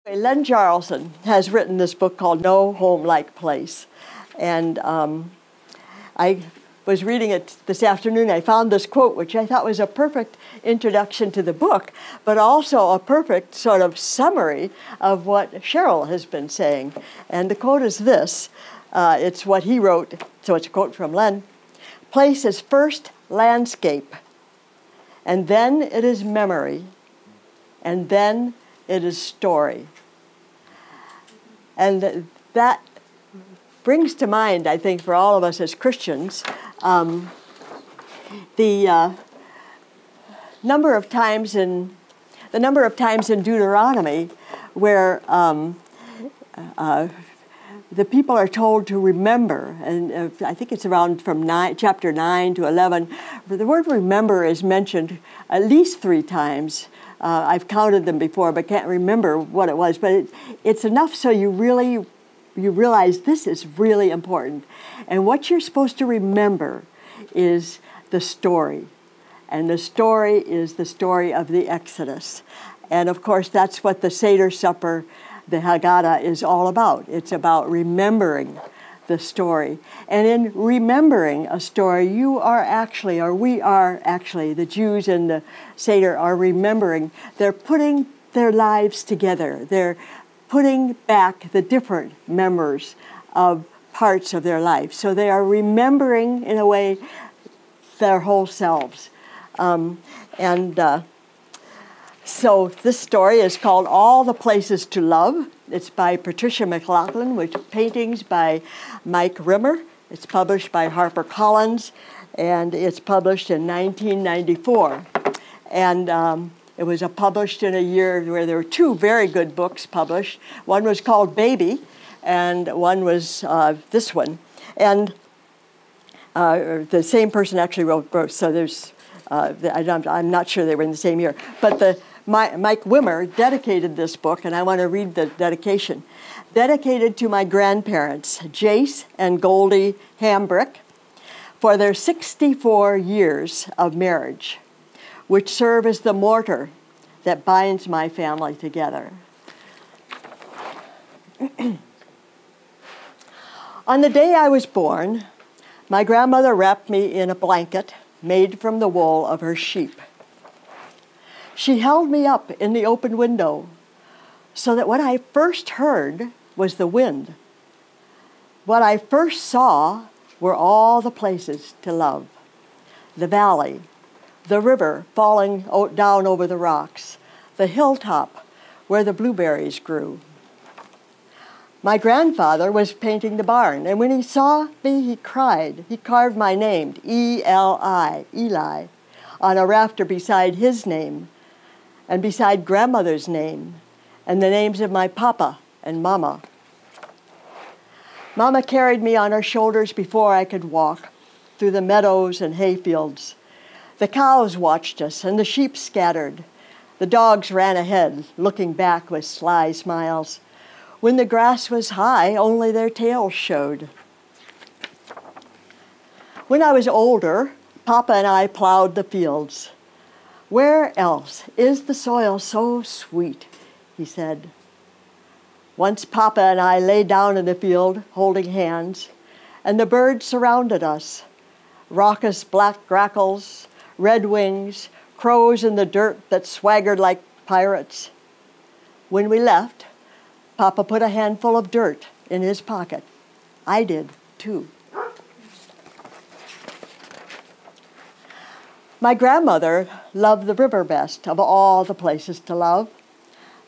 Len Charlson has written this book called No Home Like Place. And I was reading it this afternoon. I found this quote, which I thought was a perfect introduction to the book, but also a perfect sort of summary of what Cheryl has been saying. And the quote is this. It's what he wrote, so it's a quote from Len. Place is first landscape, and then it is memory, and then it is story. And that brings to mind, I think, for all of us as Christians, the number of times in Deuteronomy where the people are told to remember, and I think it's around from chapter 9 to 11. The word remember is mentioned at least 3 times. I've counted them before, but can't remember what it was. But it's enough so you realize this is really important. And what you're supposed to remember is the story. And the story is the story of the Exodus. And of course, that's what the Seder Supper, the Haggadah, is all about. It's about remembering the story. And in remembering a story, we are actually, the Jews in the Seder are remembering. They're putting their lives together. They're putting back the different memories of parts of their life. So they are remembering, in a way, their whole selves. So this story is called All the Places to Love. It's by Patricia McLaughlin with paintings by Mike Rimmer. It's published by HarperCollins, and it's published in 1994. And it was published in a year where there were 2 very good books published. One was called Baby, and one was this one. And the same person actually wrote both, so there's, I'm not sure they were in the same year. But Mike Wimmer dedicated this book, and I want to read the dedication. Dedicated to my grandparents, Jace and Goldie Hambrick, for their 64 years of marriage, which serve as the mortar that binds my family together. On the day I was born, my grandmother wrapped me in a blanket made from the wool of her sheep. She held me up in the open window so that what I first heard was the wind. What I first saw were all the places to love. The valley, the river falling down over the rocks, the hilltop where the blueberries grew. My grandfather was painting the barn, and when he saw me, he cried. He carved my name, E-L-I, Eli, on a rafter beside his name, and beside grandmother's name, and the names of my papa and mama. Mama carried me on her shoulders before I could walk through the meadows and hayfields. The cows watched us, and the sheep scattered. The dogs ran ahead, looking back with sly smiles. When the grass was high, only their tails showed. When I was older, Papa and I plowed the fields. Where else is the soil so sweet, he said. Once Papa and I lay down in the field, holding hands, and the birds surrounded us. Raucous black grackles, redwings, crows in the dirt that swaggered like pirates. When we left, Papa put a handful of dirt in his pocket. I did, too. My grandmother loved the river best of all the places to love.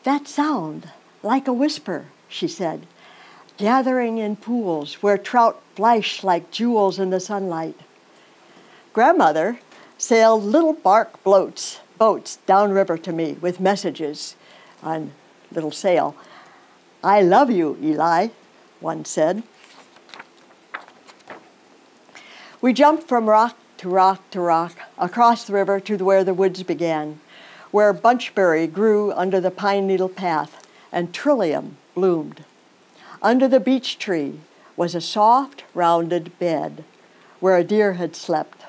That sound, like a whisper, she said, gathering in pools where trout flash like jewels in the sunlight. Grandmother sailed little bark boats downriver to me with messages on little sail. I love you, Eli, one said. We jumped from rock to rock to rock, across the river to where the woods began, where bunchberry grew under the pine needle path and trillium bloomed. Under the beech tree was a soft, rounded bed where a deer had slept.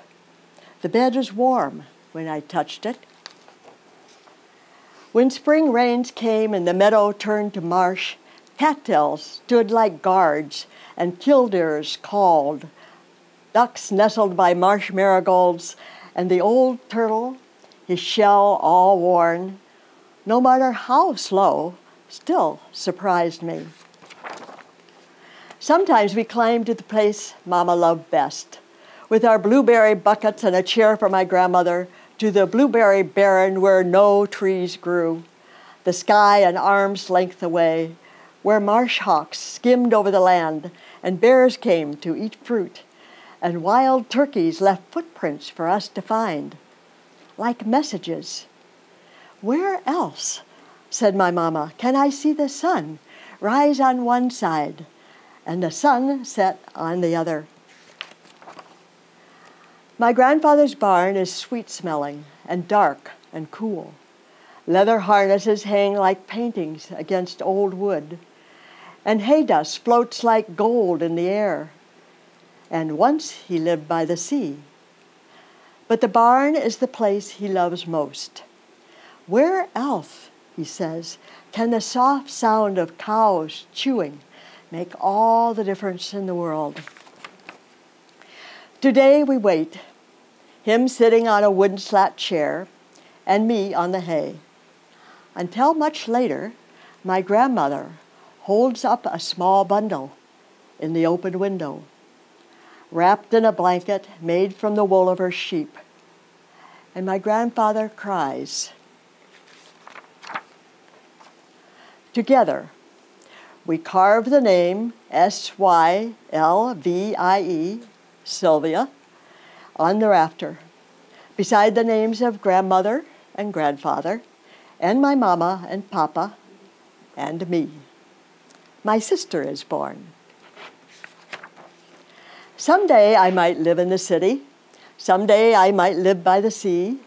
The bed was warm when I touched it. When spring rains came and the meadow turned to marsh, cattails stood like guards and killdeers called. Ducks nestled by marsh marigolds, and the old turtle, his shell all worn, no matter how slow, still surprised me. Sometimes we climbed to the place Mama loved best, with our blueberry buckets and a chair for my grandmother, to the blueberry barren where no trees grew, the sky an arm's length away, where marsh hawks skimmed over the land, and bears came to eat fruit, and wild turkeys left footprints for us to find, like messages. Where else, said my mama, can I see the sun rise on one side and the sun set on the other? My grandfather's barn is sweet-smelling and dark and cool. Leather harnesses hang like paintings against old wood, and hay dust floats like gold in the air. And once he lived by the sea. But the barn is the place he loves most. Where else, he says, can the soft sound of cows chewing make all the difference in the world? Today we wait, him sitting on a wooden slat chair and me on the hay, until much later, my grandmother holds up a small bundle in the open window, wrapped in a blanket made from the wool of her sheep, and my grandfather cries. Together, we carve the name Sylvie, Sylvia, on the rafter, beside the names of grandmother and grandfather, and my mama and papa, and me. My sister is born. Someday I might live in the city. Someday I might live by the sea.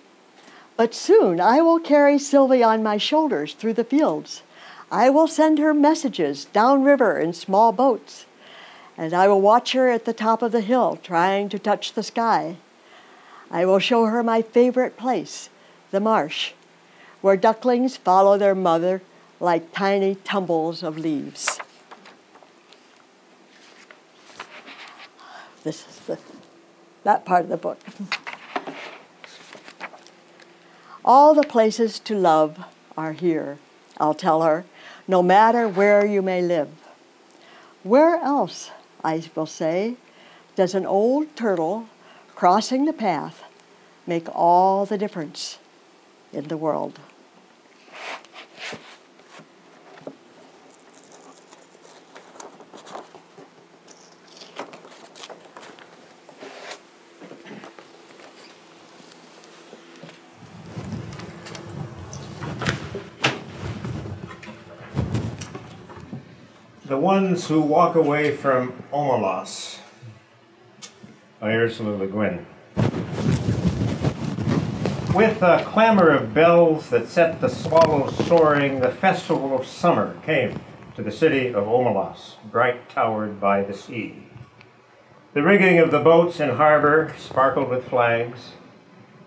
But soon I will carry Sylvie on my shoulders through the fields. I will send her messages downriver in small boats, and I will watch her at the top of the hill trying to touch the sky. I will show her my favorite place, the marsh, where ducklings follow their mother like tiny tumbles of leaves. This is that part of the book. All the places to love are here, I'll tell her, no matter where you may live. Where else, I will say, does an old turtle crossing the path make all the difference in the world? The Ones Who Walk Away from Omelas by Ursula Le Guin. With a clamor of bells that set the swallows soaring, the festival of summer came to the city of Omelas, bright towered by the sea. The rigging of the boats in harbor sparkled with flags.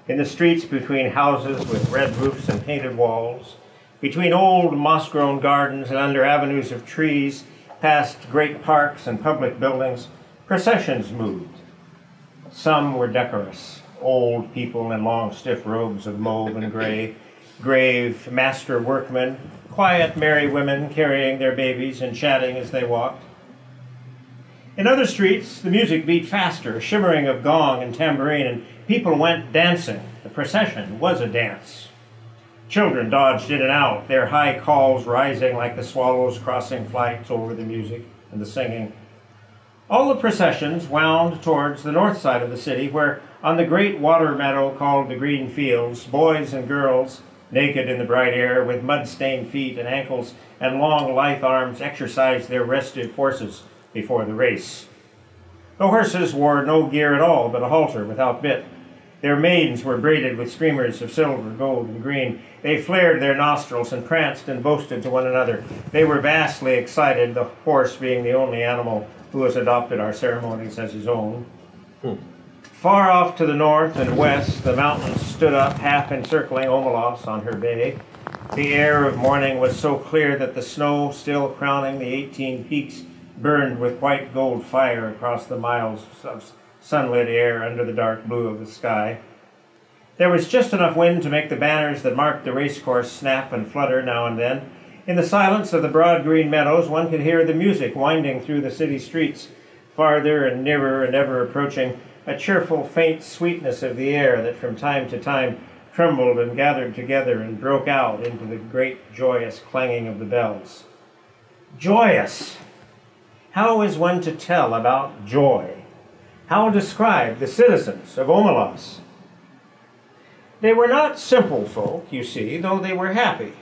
In the streets between houses with red roofs and painted walls, between old moss-grown gardens and under avenues of trees, past great parks and public buildings, processions moved. Some were decorous, old people in long stiff robes of mauve and gray, grave master workmen, quiet merry women carrying their babies and chatting as they walked. In other streets, the music beat faster, shimmering of gong and tambourine, and people went dancing. The procession was a dance. Children dodged in and out, their high calls rising like the swallows crossing flights over the music and the singing. All the processions wound towards the north side of the city, where on the great water meadow called the Green Fields, boys and girls, naked in the bright air, with mud-stained feet and ankles and long lithe arms, exercised their restive horses before the race. The horses wore no gear at all but a halter without bit. Their manes were braided with streamers of silver, gold, and green. They flared their nostrils and pranced and boasted to one another. They were vastly excited, the horse being the only animal who has adopted our ceremonies as his own. Far off to the north and west, the mountains stood up, half encircling Omelas on her bay. The air of morning was so clear that the snow still crowning the 18 peaks burned with white gold fire across the miles of sunlit air under the dark blue of the sky. There was just enough wind to make the banners that marked the racecourse snap and flutter now and then. In the silence of the broad green meadows, one could hear the music winding through the city streets, farther and nearer and ever approaching, a cheerful, faint sweetness of the air that from time to time trembled and gathered together and broke out into the great joyous clanging of the bells. Joyous! How is one to tell about joy? How describe the citizens of Omelas? They were not simple folk, you see, though they were happy.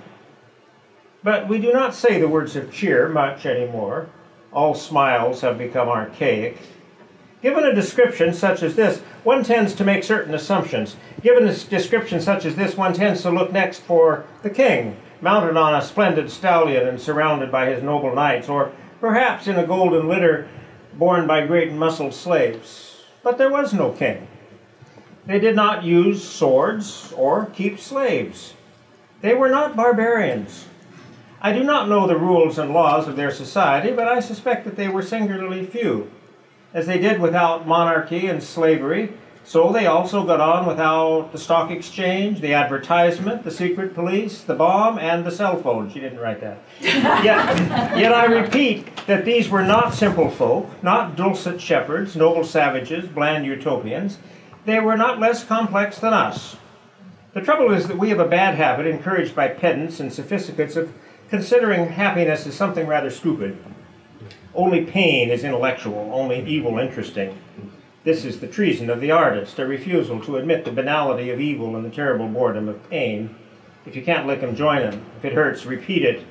But we do not say the words of cheer much anymore. All smiles have become archaic. Given a description such as this, one tends to make certain assumptions. Given a description such as this, one tends to look next for the king, mounted on a splendid stallion and surrounded by his noble knights, or perhaps in a golden litter borne by great muscled slaves. But there was no king. They did not use swords or keep slaves. They were not barbarians. I do not know the rules and laws of their society, but I suspect that they were singularly few. As they did without monarchy and slavery, so they also got on without the stock exchange, the advertisement, the secret police, the bomb, and the cell phone. She didn't write that. Yet I repeat that these were not simple folk, not dulcet shepherds, noble savages, bland utopians. They were not less complex than us. The trouble is that we have a bad habit, encouraged by pedants and sophisticates, of considering happiness as something rather stupid. Only pain is intellectual, only evil interesting. This is the treason of the artist, a refusal to admit the banality of evil and the terrible boredom of pain. If you can't lick him, join him. If it hurts, repeat it.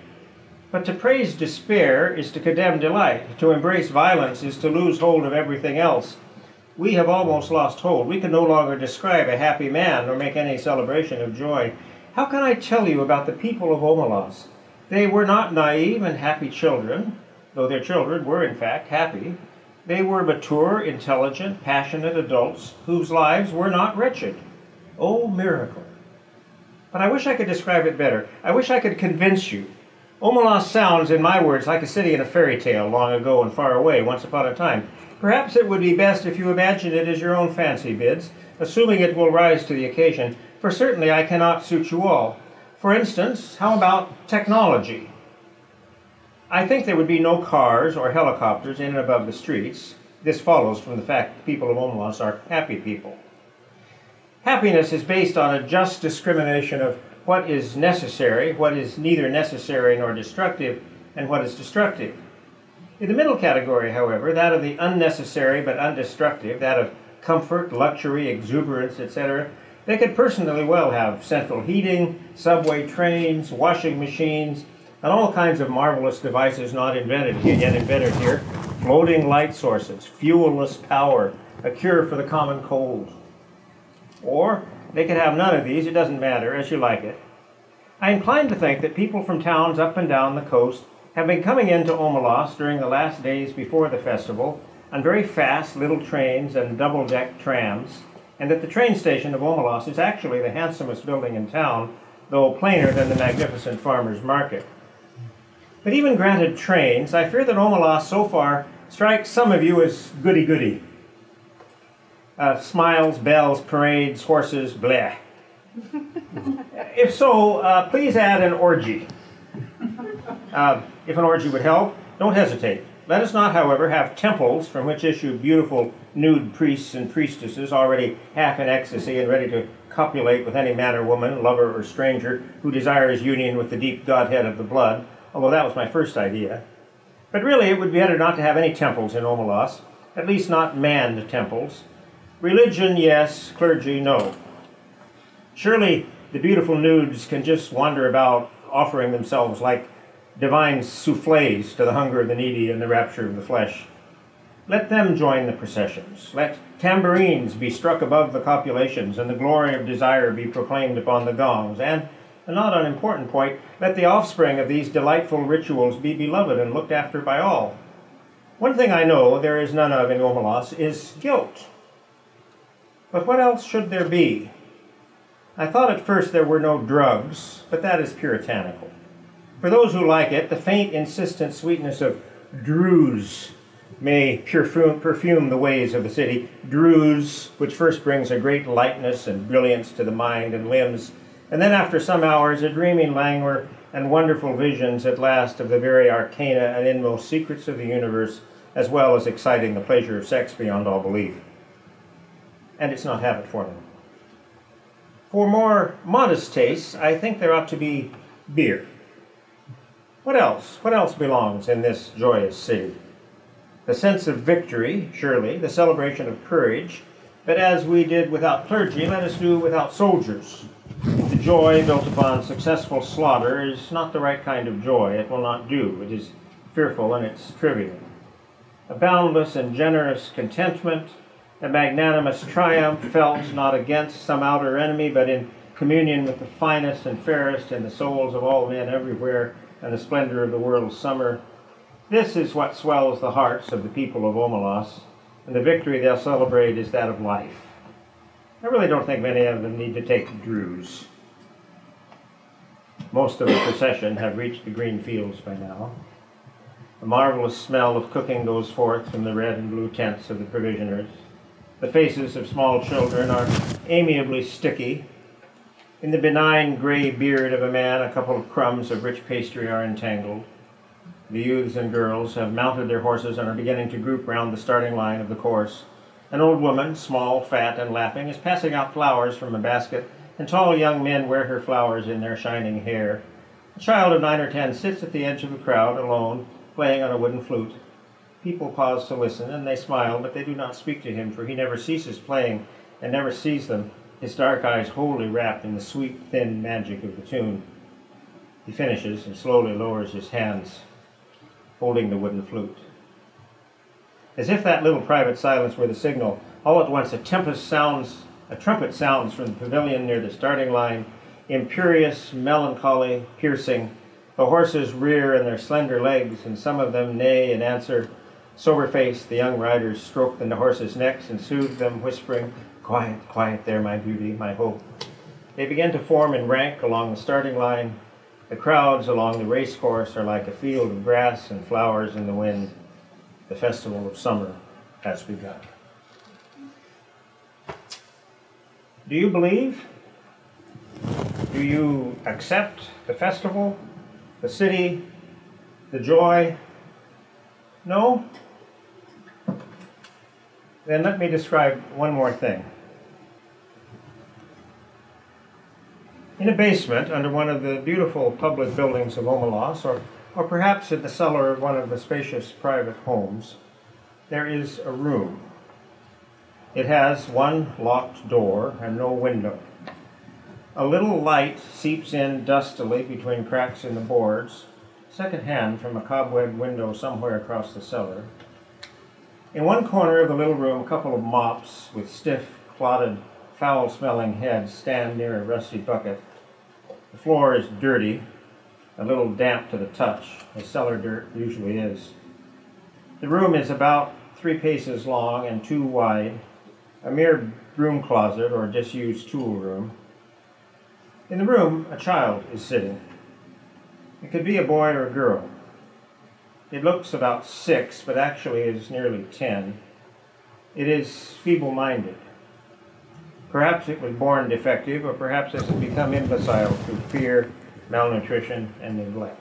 But to praise despair is to condemn delight. To embrace violence is to lose hold of everything else. We have almost lost hold. We can no longer describe a happy man nor make any celebration of joy. How can I tell you about the people of Omelas? They were not naive and happy children, though their children were in fact happy. They were mature, intelligent, passionate adults whose lives were not wretched. Oh, miracle. But I wish I could describe it better. I wish I could convince you. Omelas sounds, in my words, like a city in a fairy tale, long ago and far away, once upon a time. Perhaps it would be best if you imagine it as your own fancy bids, assuming it will rise to the occasion, for certainly I cannot suit you all. For instance, how about technology? I think there would be no cars or helicopters in and above the streets. This follows from the fact that people of Omelas are happy people. Happiness is based on a just discrimination of what is necessary, what is neither necessary nor destructive, and what is destructive. In the middle category, however, that of the unnecessary but undestructive, that of comfort, luxury, exuberance, etc., they could personally well have central heating, subway trains, washing machines, and all kinds of marvelous devices not yet invented here, floating light sources, fuelless power, a cure for the common cold. Or they could have none of these, it doesn't matter, as you like it. I incline to think that people from towns up and down the coast have been coming into Omelas during the last days before the festival on very fast little trains and double-deck trams, and that the train station of Omelas is actually the handsomest building in town, though plainer than the magnificent farmer's market. But even granted trains, I fear that Omelas so far strikes some of you as goody-goody. Smiles, bells, parades, horses, bleh. If so, please add an orgy. If an orgy would help, don't hesitate. Let us not, however, have temples from which issue beautiful nude priests and priestesses already half in ecstasy and ready to copulate with any man or woman, lover or stranger, who desires union with the deep Godhead of the blood, although that was my first idea. But really, it would be better not to have any temples in Omelas, at least not manned temples. Religion, yes. Clergy, no. Surely the beautiful nudes can just wander about offering themselves like divine soufflés to the hunger of the needy and the rapture of the flesh. Let them join the processions. Let tambourines be struck above the copulations and the glory of desire be proclaimed upon the gongs. And, a not unimportant point, let the offspring of these delightful rituals be beloved and looked after by all. One thing I know there is none of in Omelas is guilt. But what else should there be? I thought at first there were no drugs, but that is puritanical. For those who like it, the faint, insistent sweetness of druse may perfume the ways of the city. Druse, which first brings a great lightness and brilliance to the mind and limbs, and then after some hours a dreaming languor and wonderful visions at last of the very arcana and inmost secrets of the universe, as well as exciting the pleasure of sex beyond all belief. And it's not habit forming. For more modest tastes, I think there ought to be beer. What else? What else belongs in this joyous city? The sense of victory, surely, the celebration of courage, but as we did without clergy, let us do without soldiers. The joy built upon successful slaughter is not the right kind of joy. It will not do. It is fearful and it's trivial. A boundless and generous contentment, a magnanimous triumph felt not against some outer enemy, but in communion with the finest and fairest in the souls of all men everywhere, and the splendor of the world's summer. This is what swells the hearts of the people of Omelas, and the victory they'll celebrate is that of life. I really don't think many of them need to take druse. Most of the procession have reached the green fields by now. A marvelous smell of cooking goes forth from the red and blue tents of the provisioners. The faces of small children are amiably sticky. In the benign gray beard of a man, a couple of crumbs of rich pastry are entangled. The youths and girls have mounted their horses and are beginning to group round the starting line of the course. An old woman, small, fat, and laughing, is passing out flowers from a basket, and tall young men wear her flowers in their shining hair. A child of 9 or 10 sits at the edge of the crowd, alone, playing on a wooden flute. People pause to listen, and they smile, but they do not speak to him, for he never ceases playing and never sees them, his dark eyes wholly wrapped in the sweet, thin magic of the tune. He finishes and slowly lowers his hands, holding the wooden flute. As if that little private silence were the signal, all at once a trumpet sounds from the pavilion near the starting line, imperious, melancholy, piercing. The horses rear in their slender legs, and some of them neigh in answer. Sober-faced, the young riders stroke the horses' necks and soothe them, whispering, "Quiet, quiet there, my beauty, my hope." They begin to form in rank along the starting line. The crowds along the race course are like a field of grass and flowers in the wind. The festival of summer has begun. Do you believe? Do you accept the festival, the city, the joy? No? Then let me describe one more thing. In a basement under one of the beautiful public buildings of Omelas, or perhaps in the cellar of one of the spacious private homes, there is a room. It has one locked door and no window. A little light seeps in dustily between cracks in the boards, second-hand from a cobweb window somewhere across the cellar. In one corner of the little room, a couple of mops with stiff, clotted, foul-smelling heads stand near a rusty bucket. The floor is dirty, a little damp to the touch, as cellar dirt usually is. The room is about 3 paces long and 2 wide, a mere broom closet or disused tool room. In the room, a child is sitting. It could be a boy or a girl. It looks about 6, but actually is nearly 10. It is feeble-minded. Perhaps it was born defective, or perhaps it has become imbecile through fear, malnutrition, and neglect.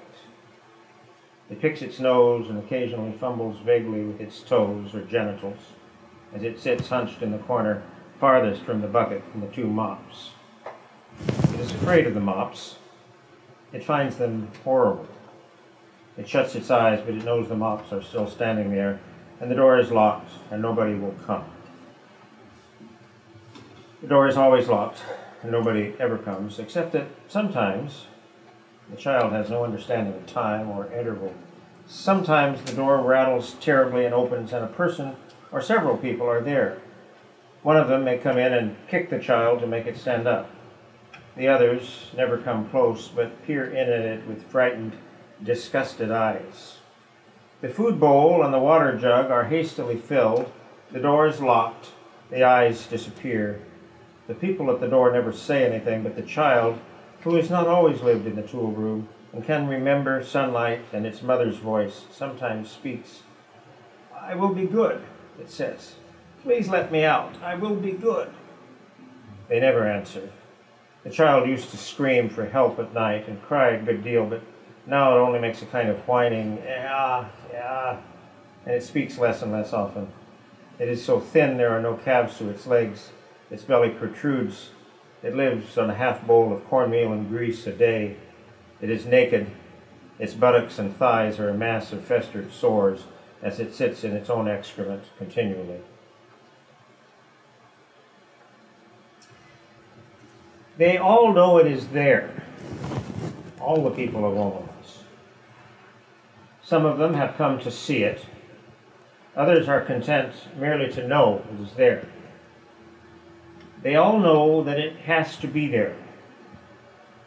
It picks its nose and occasionally fumbles vaguely with its toes or genitals as it sits hunched in the corner farthest from the bucket and the 2 mops. It is afraid of the mops. It finds them horrible. It shuts its eyes, but it knows the mops are still standing there, and the door is locked, and nobody will come. The door is always locked, and nobody ever comes, except that sometimes the child has no understanding of time or interval. Sometimes the door rattles terribly and opens, and a person or several people are there. One of them may come in and kick the child to make it stand up. The others never come close, but peer in at it with frightened, disgusted eyes. The food bowl and the water jug are hastily filled, the door is locked, the eyes disappear. The people at the door never say anything, but the child, who has not always lived in the tool room and can remember sunlight and its mother's voice, sometimes speaks. "I will be good," it says. "Please let me out. I will be good." They never answer. The child used to scream for help at night and cry a good deal, but now it only makes a kind of whining, "Yeah, yeah," and it speaks less and less often. It is so thin there are no calves to its legs. Its belly protrudes. It lives on a half bowl of cornmeal and grease a day. It is naked. Its buttocks and thighs are a mass of festered sores as it sits in its own excrement continually. They all know it is there, all the people of Omaha. Some of them have come to see it. Others are content merely to know it is there. They all know that it has to be there.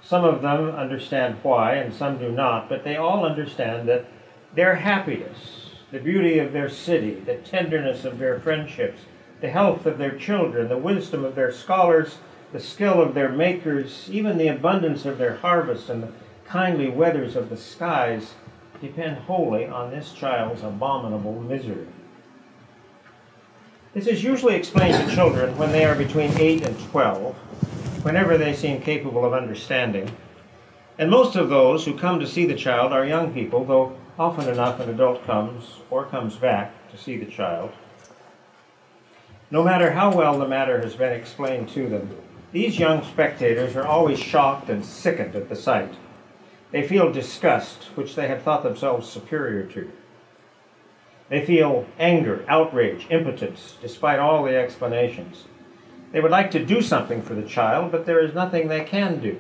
Some of them understand why, and some do not, but they all understand that their happiness, the beauty of their city, the tenderness of their friendships, the health of their children, the wisdom of their scholars, the skill of their makers, even the abundance of their harvest and the kindly weathers of the skies depend wholly on this child's abominable misery. This is usually explained to children when they are between 8 and 12, whenever they seem capable of understanding. And most of those who come to see the child are young people, though often enough an adult comes or comes back to see the child. No matter how well the matter has been explained to them, these young spectators are always shocked and sickened at the sight. They feel disgust, which they had thought themselves superior to. They feel anger, outrage, impotence, despite all the explanations. They would like to do something for the child, but there is nothing they can do.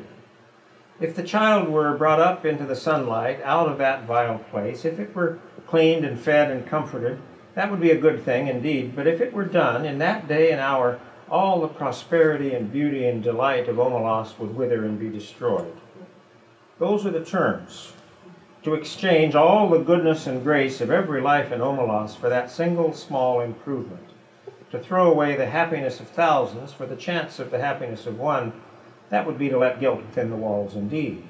If the child were brought up into the sunlight, out of that vile place, if it were cleaned and fed and comforted, that would be a good thing indeed. But if it were done in that day and hour, all the prosperity and beauty and delight of Omaha would wither and be destroyed. Those are the terms. To exchange all the goodness and grace of every life in Omaha for that single small improvement. To throw away the happiness of thousands for the chance of the happiness of one, that would be to let guilt within the walls indeed.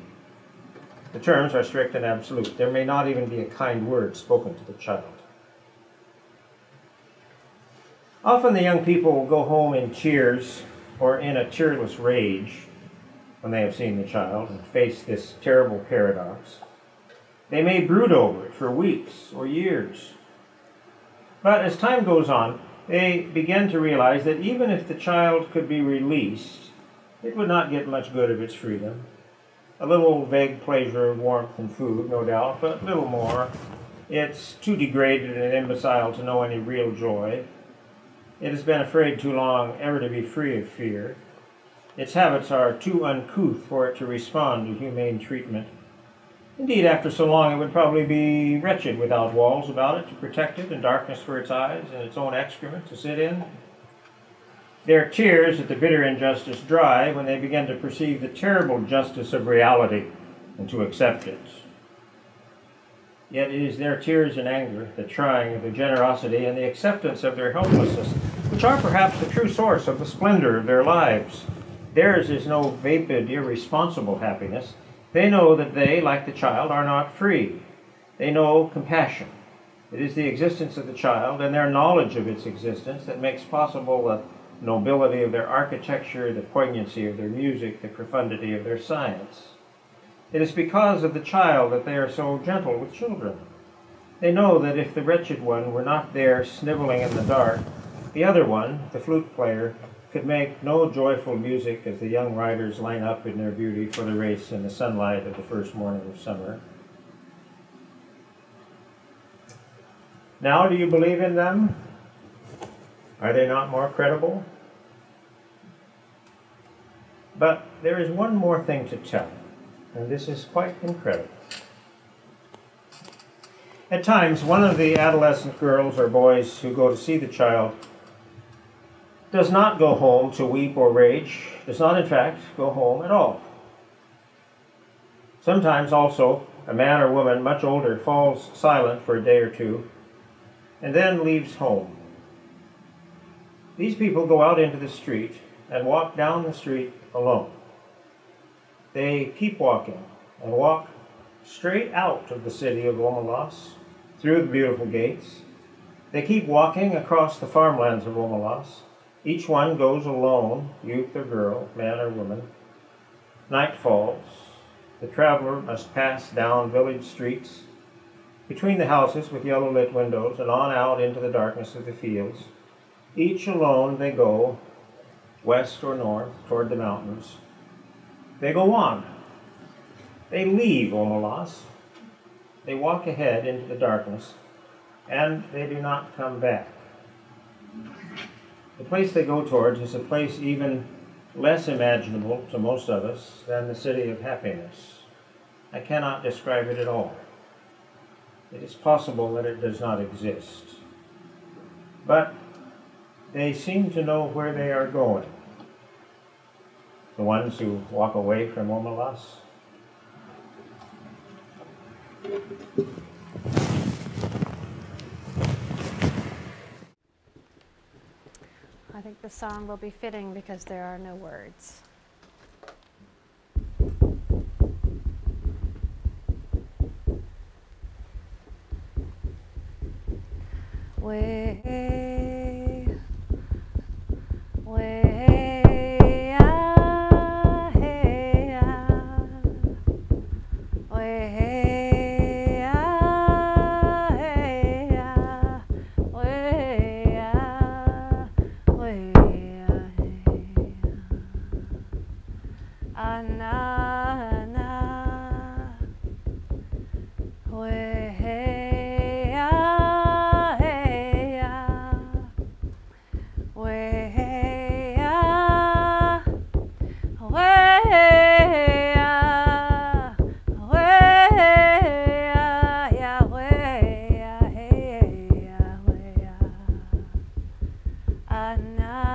The terms are strict and absolute. There may not even be a kind word spoken to the child. Often the young people will go home in tears or in a tearless rage when they have seen the child and face this terrible paradox. They may brood over it for weeks or years. But as time goes on, they begin to realize that even if the child could be released, it would not get much good of its freedom. A little vague pleasure of warmth and food, no doubt, but little more. It's too degraded and imbecile to know any real joy. It has been afraid too long ever to be free of fear. Its habits are too uncouth for it to respond to humane treatment. Indeed, after so long, it would probably be wretched without walls about it to protect it and darkness for its eyes and its own excrement to sit in. Their tears at the bitter injustice dry when they begin to perceive the terrible justice of reality and to accept it. Yet it is their tears and anger, the trying of their generosity, and the acceptance of their helplessness, which are perhaps the true source of the splendor of their lives. Theirs is no vapid, irresponsible happiness. They know that they, like the child, are not free. They know compassion. It is the existence of the child and their knowledge of its existence that makes possible the nobility of their architecture, the poignancy of their music, the profundity of their science. It is because of the child that they are so gentle with children. They know that if the wretched one were not there sniveling in the dark, the other one, the flute player, could make no joyful music as the young riders line up in their beauty for the race in the sunlight of the first morning of summer. Now, do you believe in them? Are they not more credible? But there is one more thing to tell, and this is quite incredible. At times, one of the adolescent girls or boys who go to see the child does not go home to weep or rage, does not, in fact, go home at all. Sometimes also, a man or woman much older falls silent for a day or two, and then leaves home. These people go out into the street, and walk down the street alone. They keep walking and walk straight out of the city of Omelas, through the beautiful gates. They keep walking across the farmlands of Omelas. Each one goes alone, youth or girl, man or woman. Night falls. The traveler must pass down village streets, between the houses with yellow-lit windows, and on out into the darkness of the fields. Each alone they go, west or north, toward the mountains. They go on. They leave Omelas. They walk ahead into the darkness, and they do not come back. The place they go towards is a place even less imaginable to most of us than the city of happiness. I cannot describe it at all. It is possible that it does not exist. But they seem to know where they are going. The ones who walk away from Omelas. I think the song will be fitting because there are no words. Way, way, ah, hey, ah, way, ah, hey, ah, way, ah, way, ah, hey, ah, na, na, way. Na